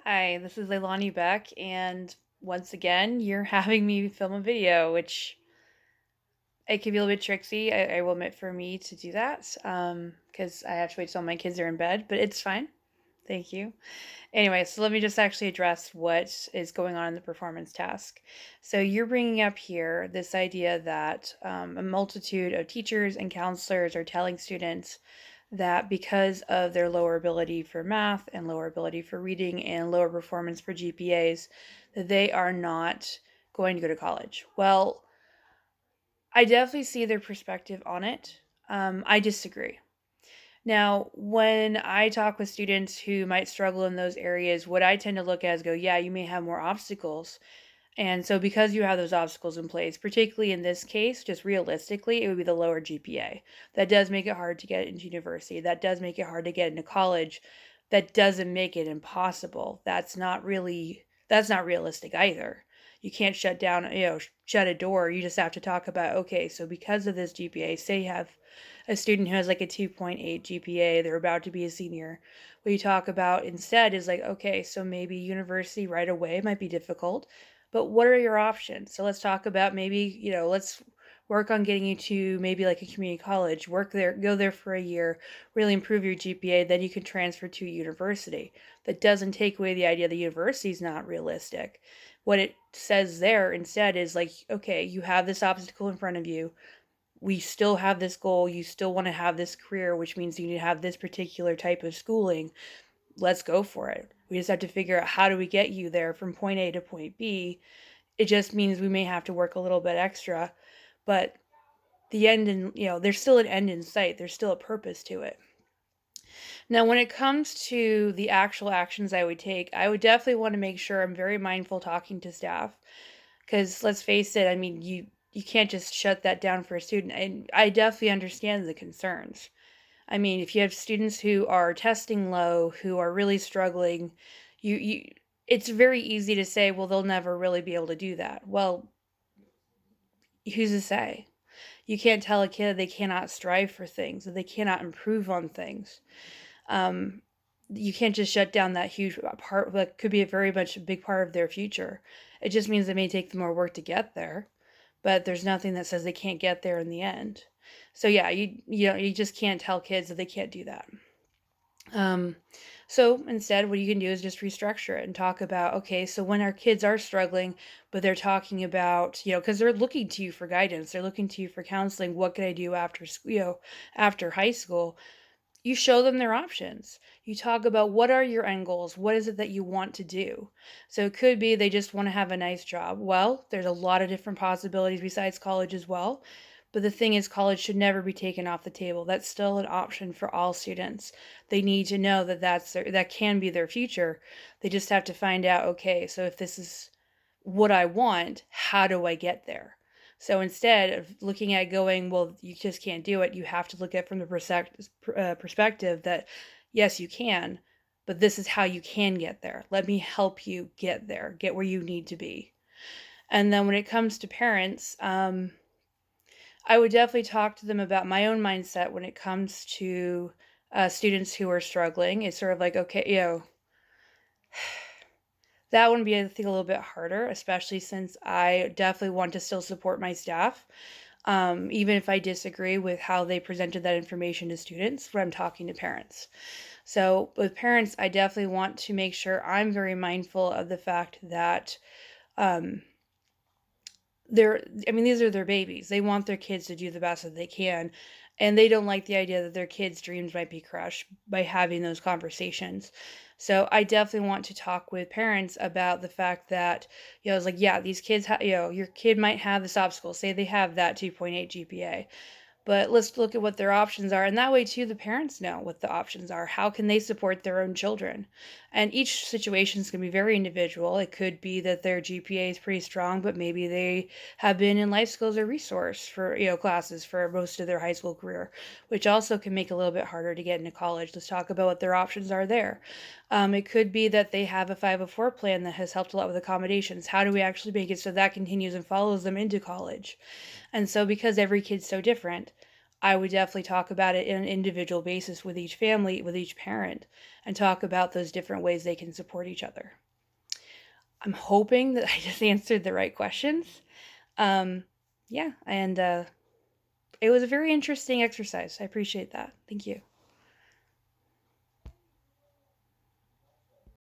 Hi, this is Leilani Beck, and once again, you're having me film a video, which it can be a little bit tricksy. I will admit for me to do that, because I have to wait till my kids are in bed, but it's fine. Thank you. Anyway, so let me just actually address what is going on in the performance task. So you're bringing up here this idea that a multitude of teachers and counselors are telling students that because of their lower ability for math and lower ability for reading and lower performance for GPAs, that they are not going to go to college. Well, I definitely see their perspective on it. I disagree. Now, when I talk with students who might struggle in those areas, what I tend to look at is go, yeah, you may have more obstacles. And so, because you have those obstacles in place, particularly in this case, just realistically, it would be the lower GPA. That does make it hard to get into university. That does make it hard to get into college. That doesn't make it impossible. That's not realistic either. You can't shut down, shut a door. You just have to talk about, okay, so because of this GPA, say you have a student who has like a 2.8 GPA, they're about to be a senior. What you talk about instead is like, okay, so maybe university right away might be difficult, but what are your options? So let's talk about maybe, let's work on getting you to maybe like a community college, work there, go there for a year, really improve your GPA, then you can transfer to university. That doesn't take away the idea that university is not realistic. What it says there instead is like, okay, you have this obstacle in front of you. We still have this goal. You still want to have this career, which means you need to have this particular type of schooling. Let's go for it. We just have to figure out how do we get you there from point A to point B. It just means we may have to work a little bit extra, but the end in, there's still an end in sight. There's still a purpose to it. Now, when it comes to the actual actions I would take, I would definitely want to make sure I'm very mindful talking to staff because let's face it, I mean, you can't just shut that down for a student. And I definitely understand the concerns. I mean, if you have students who are testing low, who are really struggling, you it's very easy to say, well, they'll never really be able to do that. Well, who's to say? You can't tell a kid they cannot strive for things, that they cannot improve on things. Um, you can't just shut down that huge part that could be a very much a big part of their future. It just means it may take them more work to get there, but there's nothing that says they can't get there in the end. So yeah, you just can't tell kids that they can't do that. Um, so instead, what you can do is just restructure it and talk about, okay, so when our kids are struggling, but they're talking about, because they're looking to you for guidance, they're looking to you for counseling. What can I do after, after high school? You show them their options. You talk about what are your end goals? What is it that you want to do? So it could be they just want to have a nice job. Well, there's a lot of different possibilities besides college as well. But the thing is, college should never be taken off the table. That's still an option for all students. They need to know that that can be their future. They just have to find out, okay, so if this is what I want, how do I get there? So instead of looking at going, well, you just can't do it, you have to look at it from the perspective that, yes, you can, but this is how you can get there. Let me help you get there, get where you need to be. And then when it comes to parents, I would definitely talk to them about my own mindset when it comes to students who are struggling. It's sort of like, okay, that one be, I think, a little bit harder, especially since I definitely want to still support my staff, even if I disagree with how they presented that information to students when I'm talking to parents. So, with parents, I definitely want to make sure I'm very mindful of the fact that um, I mean, these are their babies. They want their kids to do the best that they can. And they don't like the idea that their kids' dreams might be crushed by having those conversations. So I definitely want to talk with parents about the fact that, it's like, yeah, these kids, your kid might have this obstacle. Say they have that 2.8 GPA. But let's look at what their options are. And that way, too, the parents know what the options are. How can they support their own children? And each situation is going to be very individual. It could be that their GPA is pretty strong, but maybe they have been in life skills or resource for, classes for most of their high school career, which also can make it a little bit harder to get into college. Let's talk about what their options are there. It could be that they have a 504 plan that has helped a lot with accommodations. How do we actually make it so that continues and follows them into college? And so, because every kid's so different, I would definitely talk about it in an individual basis with each family, with each parent, and talk about those different ways they can support each other. I'm hoping that I just answered the right questions. Um, yeah, and it was a very interesting exercise. I appreciate that. Thank you.